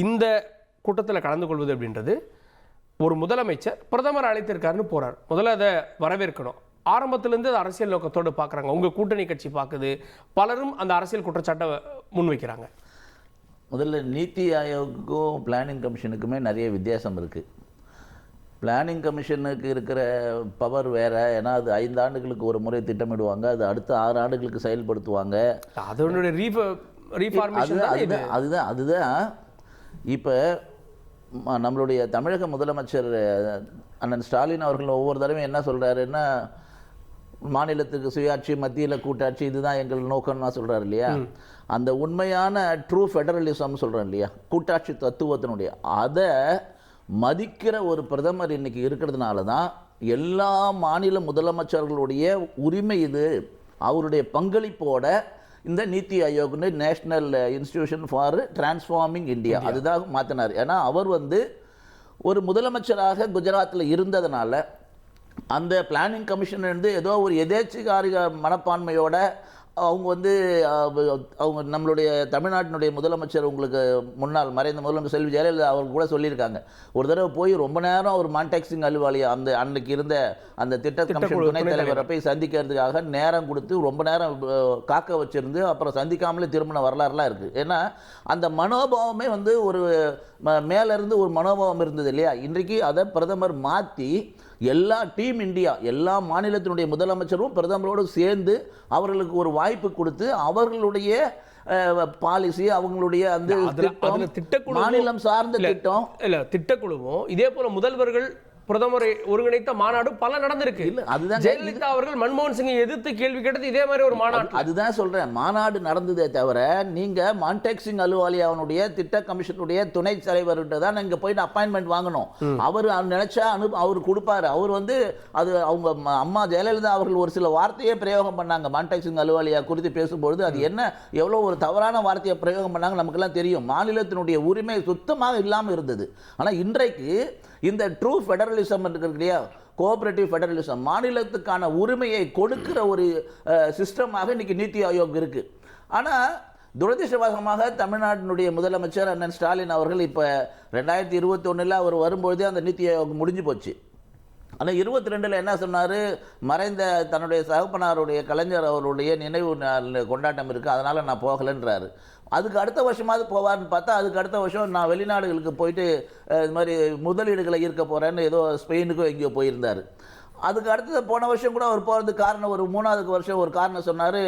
இந்த கூட்டத்தில் கலந்து கொள்வது அப்படின்றது ஒரு முதலமைச்சர் பிரதமர் அழைத்திருக்காருன்னு போறார். முதல்ல அதை வரவேற்கணும். ஆரம்பத்திலேருந்து அது அரசியல் நோக்கத்தோடு பார்க்குறாங்க. உங்கள் கூட்டணி கட்சி பார்க்குது, பலரும் அந்த அரசியல் குற்றச்சாட்டை முன்வைக்கிறாங்க. முதல்ல நீத்தி ஆயோக்குக்கும் பிளானிங் கமிஷனுக்குமே நிறைய வித்தியாசம் இருக்குது. பிளானிங் கமிஷனுக்கு இருக்கிற பவர் வேறு. ஏன்னா அது 5 ஆண்டுகளுக்கு ஒரு முறை திட்டமிடுவாங்க, அது அடுத்த 6 ஆண்டுகளுக்கு செயல்படுத்துவாங்க. அதனுடைய அதுதான் இப்போ நம்மளுடைய தமிழக முதலமைச்சர் அண்ணன் ஸ்டாலின் அவர்கள் ஒவ்வொரு தடவையும் என்ன சொல்கிறாருன்னா, மாநிலத்துக்கு சுயாட்சி, மத்தியில் கூட்டாட்சி, இதுதான் எங்கள் நோக்கம்னா சொல்கிறார் இல்லையா. அந்த உண்மையான ட்ரூ ஃபெடரலிசம் சொல்கிறோம் இல்லையா, கூட்டாட்சி தத்துவத்தினுடைய அதை மதிக்கிற ஒரு பிரதமர் இன்னைக்கு இருக்கிறதுனால தான் எல்லா மாநில முதலமைச்சர்களுடைய உரிமை இது. அவருடைய பங்களிப்போட இந்த நீத்தி ஆயோக்னு national institution for transforming India அதுதான் மாற்றினார். ஏன்னா அவர் ஒரு முதலமைச்சராக குஜராத்தில் இருந்ததுனால அந்த பிளானிங் கமிஷன் ஏதோ ஒரு எதேச்சிகாரிக மனப்பான்மையோட அவங்க நம்மளுடைய தமிழ்நாட்டினுடைய முதலமைச்சர், உங்களுக்கு முன்னாள் மறைந்த முதலமைச்சர் செல்வி ஜெயலலிதா அவங்க கூட சொல்லியிருக்காங்க, ஒரு தடவை போய் ரொம்ப நேரம் ஒரு மான்டேக்சிங் அலுவலியா அந்த அன்னைக்கு இருந்த அந்த திட்ட கமிஷன் துணைத் தலைவரை போய் சந்திக்கிறதுக்காக நேரம் கொடுத்து ரொம்ப நேரம் காக்க வச்சிருந்து அப்புறம் சந்திக்காமலே திரும்பின வரலாறுலாம் இருக்குது. ஏன்னா அந்த மனோபாவமே ஒரு மேலேருந்து ஒரு மனோபாவம் இருந்தது இல்லையா. இன்றைக்கு அதை பிரதமர் மாற்றி எல்லா டீம் இந்தியா, எல்லா மாநிலத்தினுடைய முதலமைச்சரும் பிரதமரோடு சேர்ந்து அவர்களுக்கு ஒரு வாய்ப்பு கொடுத்து அவர்களுடைய பாலிசி, அவங்களுடைய அந்த மாநிலம் சார்ந்த திட்டம் இல்ல திட்டக்குழுவும் இதே போல முதல்வர்கள் பிரதமரை ஒருங்கிணைத்த மாநாடு பல நடந்திருக்கு. அதுதான் ஜெயலலிதா அவர்கள் மன்மோகன் சிங்கை எதிர்த்து கேள்வி கேட்டது இதே மாதிரி ஒரு மாநாடு. அதுதான் சொல்றேன், மாநாடு நடந்ததே தவிர நீங்க மான்டேக்சிங் அலுவலியாவுடைய திட்ட கமிஷனுடைய துணை தலைவர்கிட்ட தான் நீங்க போயிட்டு அப்பாயின்மெண்ட் வாங்கணும். அவர் நினைச்சா அவர் கொடுப்பாரு. அவர் அது அவங்க அம்மா ஜெயலலிதா அவர்கள் ஒரு சில வார்த்தையே பிரயோகம் பண்ணாங்க மான்டேக்சிங் அலுவலியா குறித்து பேசும்பொழுது. அது என்ன எவ்வளவு ஒரு தவறான வார்த்தையை பிரயோகம் பண்ணாங்க நமக்கெல்லாம் தெரியும். மாநிலத்தினுடைய உரிமை சுத்தமாக இல்லாமல் இருந்தது. ஆனால் இன்றைக்கு இந்த ட்ரூ ஃபெடரலிசம் இருக்கு இல்லையா, கோஆபரேட்டிவ் ஃபெடரலிசம், மாநிலத்துக்கான உரிமையை கொடுக்கிற ஒரு சிஸ்டமாக இன்னைக்கு நீத்தி ஆயோக் இருக்கு. ஆனால் துரதிருஷ்டவசமாக தமிழ்நாட்டினுடைய முதலமைச்சர் அண்ணன் ஸ்டாலின் அவர்கள் இப்போ 2021 அவர் வரும்பொழுதே அந்த நீத்தி ஆயோக் முடிஞ்சு போச்சு. ஆனால் 22 என்ன சொன்னார், மறைந்த தன்னுடைய சகப்பனாருடைய கலைஞர் அவருடைய நினைவு கொண்டாட்டம் இருக்குது, அதனால் நான் போகலைன்றாரு. அதுக்கு அடுத்த வருஷமாவது போவார்னு பார்த்தா அதுக்கு அடுத்த வருஷம் நான் வெளிநாடுகளுக்கு போயிட்டு இது மாதிரி முதலீடுகளை ஈர்க்க போகிறேன்னு ஏதோ ஸ்பெயினுக்கோ எங்கேயோ போயிருந்தார். அதுக்கு அடுத்தது போன வருஷம் கூட அவர் போகிறதுக்கு காரணம், ஒரு 3வது வருஷம் ஒரு காரணம் சொன்னார்,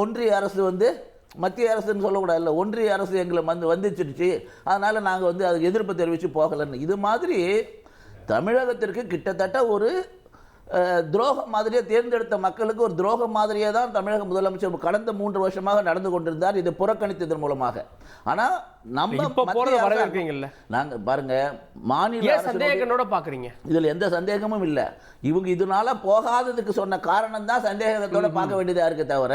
ஒன்றிய அரசு மத்திய அரசுன்னு சொல்லக்கூடாது, இல்லை ஒன்றிய அரசு எங்களை வந்துச்சிருச்சு, அதனால் நாங்கள் அதுக்கு எதிர்ப்பு தெரிவித்து போகலைன்னு. இது மாதிரி தமிழகத்திற்கு கிட்டத்தட்ட ஒரு துரோகம் மாதிரியே, தேர்ந்தெடுத்த மக்களுக்கு ஒரு துரோகம் மாதிரியே தான் தமிழக முதலமைச்சர் கடந்த 3 வருஷமாக நடந்து கொண்டிருந்தார். இது புறக்கணித்ததன் மூலமாக. ஆனா நம்ம நாங்க பாருங்க, மாநில சந்தேகங்களோட பாக்குறீங்க, இதுல எந்த சந்தேகமும் இல்லை. இவங்க இதனால போகாததுக்கு சொன்ன காரணம் தான் சந்தேகத்தோட பார்க்க வேண்டியதா இருக்கு தவிர,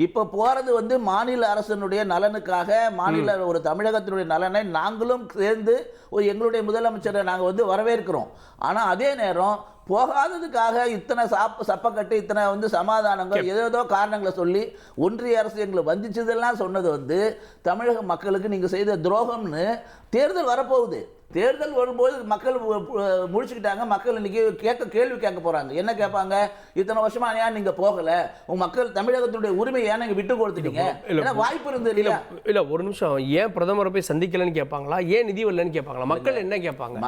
இப்ப போறது மாநில அரசனுடைய நலனுக்காக, மாநில ஒரு தமிழகத்தினுடைய நலனை நாங்களும் சேர்ந்து ஒரு எங்களுடைய முதலமைச்சரை நாங்கள் வரவேற்கிறோம். ஆனா அதே நேரம் போகாததுக்காக இத்தனை சப்பக்கட்டு, இத்தனை சமாதானங்கள், ஏதோ காரணங்களை சொல்லி ஒன்றிய அரசு எங்களை வந்திச்சதெல்லாம் சொன்னது தமிழக மக்களுக்கு நீங்க செய்த துரோகம்னு. தேர்தல் வரப்போகுது, தேர்தல் வரும்போது மக்கள் முடிச்சுக்கிட்டாங்க. மக்கள் இன்னைக்கு கேள்வி கேட்க போறாங்க. என்ன கேட்பாங்க, இத்தனை வருஷமா ஏன் நீங்க போகல, உங்க மக்கள் தமிழகத்துடைய உரிமை ஏன் நீங்க விட்டு கொடுத்துட்டீங்க, வாய்ப்பு இருந்தது இல்லையா. இல்ல ஒரு நிமிஷம், ஏன் பிரதமரை போய் சந்திக்கலன்னு கேட்பாங்களா, ஏன் நிதி வரலன்னு கேட்பாங்களா, மக்கள் என்ன கேட்பாங்க,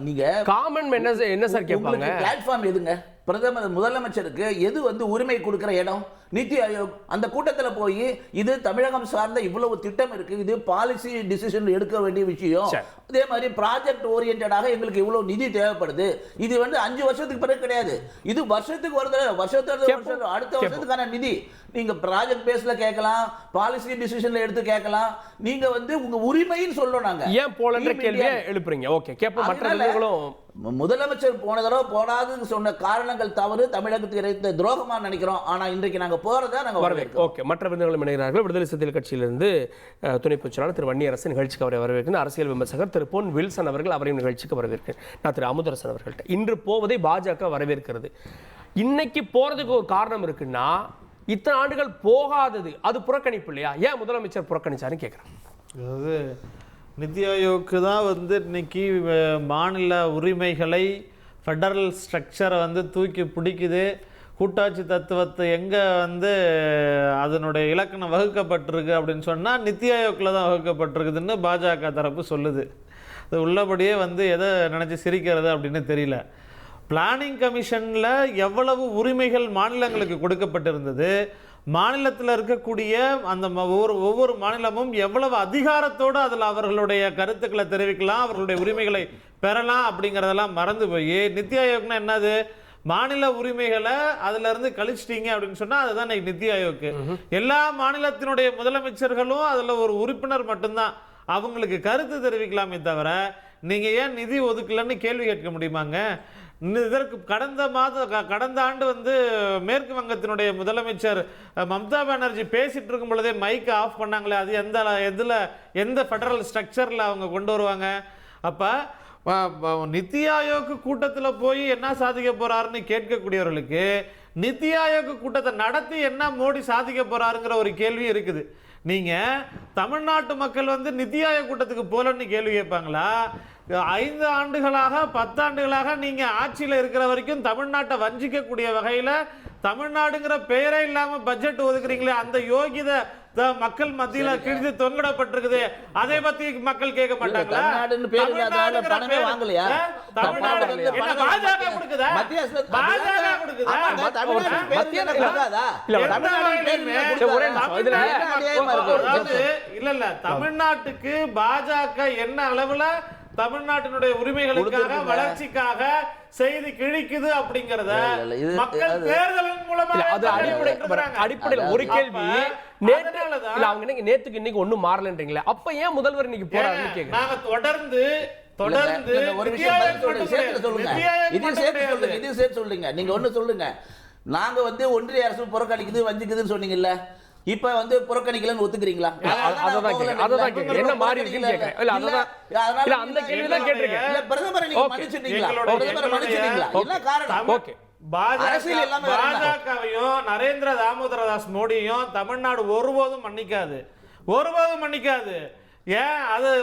நீங்க காமன் என்ன சார் கேட்பாங்க, பிளாட்ஃபார்ம் எதுங்க, பிரதமர் முதலமைச்சருக்கு எது உரிமை கொடுக்கிற இடம், நீத்தி ஆயோக். அந்த கூட்டத்தில் போய் இது தமிழகம் சார்ந்த இவ்வளவு திட்டம் இருக்கு, இது பாலிசி டிசிஷன் எடுக்க வேண்டிய விஷயம், அதே மாதிரி ப்ராஜெக்ட் ஓரியன்டாக எங்களுக்கு இவ்வளவு நிதி தேவைப்படுது, இது 5 வருஷத்துக்கு பிறகு கிடையாது, இது வருஷத்துக்கு ஒரு தடவை, வருஷத்துக்கு அடுத்த வருஷத்துக்கான நிதி நீங்க ப்ராஜெக்ட் பேஸ்ல கேட்கலாம், பாலிசி டிசிஷன்ல எடுத்து கேட்கலாம். நீங்க உங்க உரிமைன்னு சொல்றோம். நாங்க ஏன் போலன்ற கேள்வியை எழுப்புறீங்க. ஓகே, கேட்போம். மற்றவர்களும் முதலமைச்சர் போன தடவை போடாதுன்னு சொன்ன காரணங்கள் தவறு, தமிழகத்துக்கு இறைத்த துரோகமா நினைக்கிறோம். ஆனா இன்றைக்கு நாங்க போறதா நாங்க வரவேற்கிறோம். ஓகே, மற்ற விருந்தினர்களும் இணைகிறார்கள். விடுதலை சிறுத்தைகள் கட்சியிலிருந்து துணை பொதுச்செயலாளர் திரு வன்னியரசு நிகழ்ச்சிக்கு அவரை வரவேற்கிறேன். அரசியல் விமர்சகர் திரு பொன் வில்சன் அவர்கள் அவரையும் நிகழ்ச்சிக்கு வரவேற்கிறேன். நான் திரு அமுதரசன் அவர்கள்ட்ட இன்று போவதை பாஜக வரவேற்கிறது. இன்னைக்கு போறதுக்கு ஒரு காரணம் இருக்குன்னா, இத்தனை ஆண்டுகள் போகாதது அது புறக்கணிப்பு இல்லையா? ஏன் முதலமைச்சர் புறக்கணிச்சாருன்னு கேட்கிறேன். அதாவது நித்தி ஆயோக்கு தான் வந்து இன்னைக்கு மாநில உரிமைகளை ஃபெடரல் ஸ்ட்ரக்சரை வந்து தூக்கி பிடிக்குது. கூட்டாட்சி தத்துவத்தை எங்கே வந்து அதனுடைய இலக்கணம் வகுக்கப்பட்டிருக்கு அப்படின்னு சொன்னால் நித்தி ஆயோக்கில் தான் வகுக்கப்பட்டிருக்குதுன்னு பாஜக தரப்பு சொல்லுது. அது உள்ளபடியே வந்து எதை நினச்சி சிரிக்கிறது அப்படின்னு தெரியல. பிளானிங் கமிஷனில் எவ்வளவு உரிமைகள் மாநிலங்களுக்கு கொடுக்கப்பட்டிருந்தது, மாநிலத்தில் இருக்கக்கூடிய அந்த ஒவ்வொரு மாநிலமும் எவ்வளவு அதிகாரத்தோடு அதில் அவர்களுடைய கருத்துக்களை தெரிவிக்கலாம், அவர்களுடைய உரிமைகளை பெறலாம் அப்படிங்கிறதெல்லாம் மறந்து போய் நித்தி ஆயோக்னா என்னது, மாநில உரிமைகளை அதுல இருந்து கழிச்சிட்டீங்க அப்படின்னு சொன்னா அதுதான் நித்தி ஆயோக்கு. எல்லா மாநிலத்தினுடைய முதலமைச்சர்களும் அதுல ஒரு உறுப்பினர் மட்டும்தான், அவங்களுக்கு கருத்து தெரிவிக்கலாமே தவிர நீங்க ஏன் நிதி ஒதுக்கலன்னு கேள்வி கேட்க முடியுமாங்க? இதற்கு கடந்த ஆண்டு வந்து மேற்கு வங்கத்தினுடைய முதலமைச்சர் மம்தா பானர்ஜி பேசிட்டு இருக்கும் பொழுதே மைக் ஆஃப் பண்ணாங்களே, அது எந்த ஃபெடரல் ஸ்ட்ரக்சர்ல அவங்க கொண்டு வருவாங்க? அப்ப நித்தி ஆயோக் கூட்டத்தில் போய் என்ன சாதிக்க போறாருன்னு கேட்கக்கூடியவர்களுக்கு நித்தி ஆயோக் கூட்டத்தை நடத்தி என்ன மோடி சாதிக்க போறாருங்கிற ஒரு கேள்வி இருக்குது. நீங்க தமிழ்நாட்டு மக்கள் வந்து நித்தி ஆயோக் கூட்டத்துக்கு போலன்னு கேள்வி கேட்பாங்களா? 5 ஆண்டுகளாக 10 ஆண்டுகளாக நீங்க ஆட்சியில் இருக்கிற வரைக்கும் தமிழ்நாட்டை வஞ்சிக்கக்கூடிய வகையில தமிழ்நாடுங்கிற பெயரே இல்லாம பட்ஜெட் ஒதுக்குறீங்களே, அந்த யோகிதை மக்கள் மத்தியில கிழிந்து தொங்கடப்பட்டிருக்குது. அதை பத்தி மக்கள் கேட்க மாட்டாங்களா? இல்ல தமிழ்நாட்டுக்கு பாஜக என்ன அளவுல தமிழ்நாட்டினுடைய உரிமைகளுக்காக வளர்ச்சிக்காக செய்தி கிழிக்குது அப்படிங்கறத மக்கள் தேர்தலின் மூலமா அடிப்படையில் ஒரு கேள்வி, நேத்துக்கு இன்னைக்கு ஒண்ணும் மாறலன்றீங்களா? அப்ப ஏன் முதல்வர் இன்னைக்கு போறாருன்னு கேக்குறேன். நாங்க தொடர்ந்து ஒரு விஷயம் சொல்லுங்க. நீங்க ஒண்ணு சொல்லுங்க, நாங்க வந்து ஒன்றிய அரசு புறக்கணிக்குது வஞ்சிக்குதுன்னு சொன்னீங்கல்ல, இப்ப வந்து புறக்கணிக்கலன்னு ஒத்துக்கிறீங்களா? என்ன மாறி இருக்குன்னு கேக்குறேன். இல்ல அததான் அந்த கேள்வி தான் கேட்டிருக்கேன். இல்ல பிரதமரை நீங்க மன்னிச்சிட்டீங்களா? பிரதமரை மன்னிச்சிட்டீங்களா? என்ன காரணம்? ஓகே, பாஜகவையும் நரேந்திர தாமோதரதாஸ் மோடியும் தமிழ்நாடு ஒருபோதும் மன்னிக்காது. ஏன்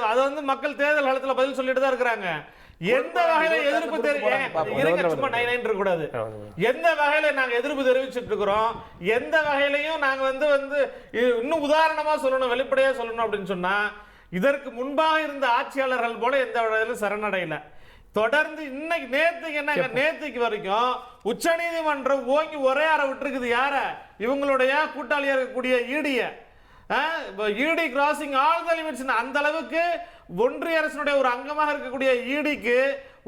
அது வந்து மக்கள் தேர்தல் காலத்துல பதில் சொல்லிட்டு தான் இருக்கிறாங்க. எந்த வகையில எதிர்ப்பு கூடாது, எந்த வகையில நாங்க எதிர்ப்பு தெரிவிச்சுட்டு இருக்கிறோம், எந்த வகையிலையும் நாங்க வந்து இன்னும் உதாரணமா சொல்லணும், வெளிப்படையா சொல்லணும் அப்படின்னு சொன்னா, இதற்கு முன்பாக இருந்த ஆட்சியாளர்கள் போல எந்த வகையிலும் சரணடையில. தொடர்ந்து இன்னைக்கு நேத்துக்கு வரைக்கும் உச்ச நீதிமன்றம் ஓங்கி ஒரே அறை விட்டுருக்குது. யார? இவங்களுடைய கூட்டாளியா இருக்கக்கூடிய இடி கிராசிங் ஆல் தி லிமிட்ஸ். அந்த அளவுக்கு ஒன்றிய அரசுடைய ஒரு அங்கமாக இருக்கக்கூடிய இடிக்கு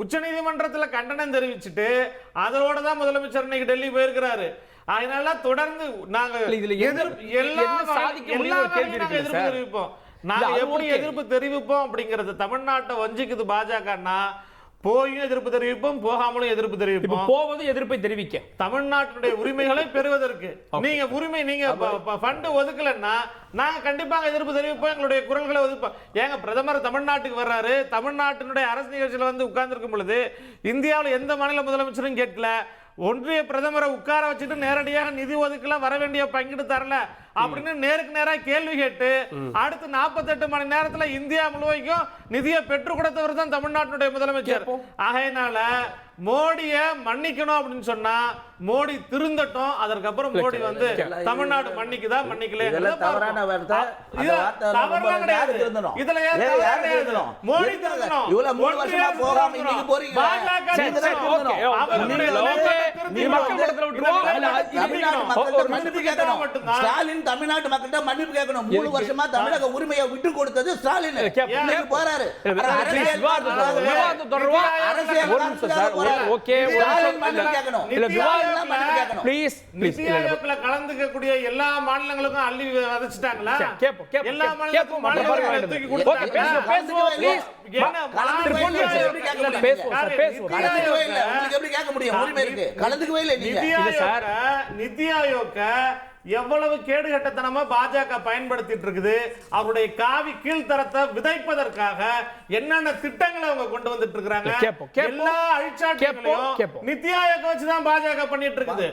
உச்ச நீதிமன்றத்தில் கண்டனம் தெரிவிச்சுட்டு அதோட தான் முதலமைச்சர் இன்னைக்கு டெல்லி போயிருக்கிறாரு. அதனால தொடர்ந்து நாங்க எதிர்ப்பு தெரிவிப்போம். நாங்க எப்படி எதிர்ப்பு தெரிவிப்போம் அப்படிங்கறது, தமிழ்நாட்டை வஞ்சிக்குது பாஜகன்னா போயும் எதிர்ப்பு தெரிவிப்போம், போகாமலும் எதிர்ப்பு தெரிவிப்போம். போவது எதிர்ப்பை தெரிவிக்க, தமிழ்நாட்டினுடைய உரிமைகளை பெறுவதற்கு நீங்க ஃபண்ட் ஒதுக்கலன்னா நாங்க கண்டிப்பாக எதிர்ப்பு தெரிவிப்போம், எங்களுடைய குரல்களை ஒதுப்போம். ஏங்க பிரதமர் தமிழ்நாட்டுக்கு வர்றாரு, தமிழ்நாட்டினுடைய அரசு நிகழ்ச்சியில வந்து உட்கார்ந்து இருக்கும் பொழுது இந்தியாவில் எந்த மாநில முதலமைச்சரும் கேட்கல, ஒன்றிய பிரதமரை உட்கார வச்சுட்டு நேரடியாக நிதி ஒதுக்கல, வர வேண்டிய பங்கிட்டு தரல அப்படின்னு நேருக்கு நேரா கேள்வி கேட்டு அடுத்து 48 மணி நேரத்துல இந்தியா முழுவதும் நிதியை பெற்றுக் கொடுத்தவர் தான் தமிழ்நாட்டினுடைய முதலமைச்சர். ஆகையினால மோடிய மன்னிக்கணும் அப்படின்னு சொன்னா மோடி திருந்தட்டும், அதற்கப்புறம் மோடி வந்து தமிழ்நாடு மன்னிக்குதா மன்னிக்கல இதுல மோடி திருந்தணும். இவ்வளவு 3 வருஷமா போகாம இன்னைக்கு போறீங்க. ஸ்டாலின் தமிழ்நாட்டு மக்கள்கிட்ட மன்னிப்பு கேட்கணும். 3 வருஷமா தமிழக உரிமையை விட்டு கொடுத்தது ஸ்டாலின். போறாரு கலந்துக்கக்கூடிய எல்லா மாநிலங்களுக்கும் அள்ளி வதச்சிட்டாங்களா? எல்லா நிதி ஆயோக எவ்வளவு கேடுகட்டத்தனமா பாஜக பயன்படுத்திட்டு இருக்குது. அவருடைய காவி கீழ்த்தரத்தை விதைப்பதற்காக என்னென்ன திட்டங்களை அவங்க கொண்டு வந்துட்டு இருக்காங்க. எல்லா அழிச்சாட்டைகளையும் நிதி ஆயோக வச்சுதான் பாஜக பண்ணிட்டு இருக்குது.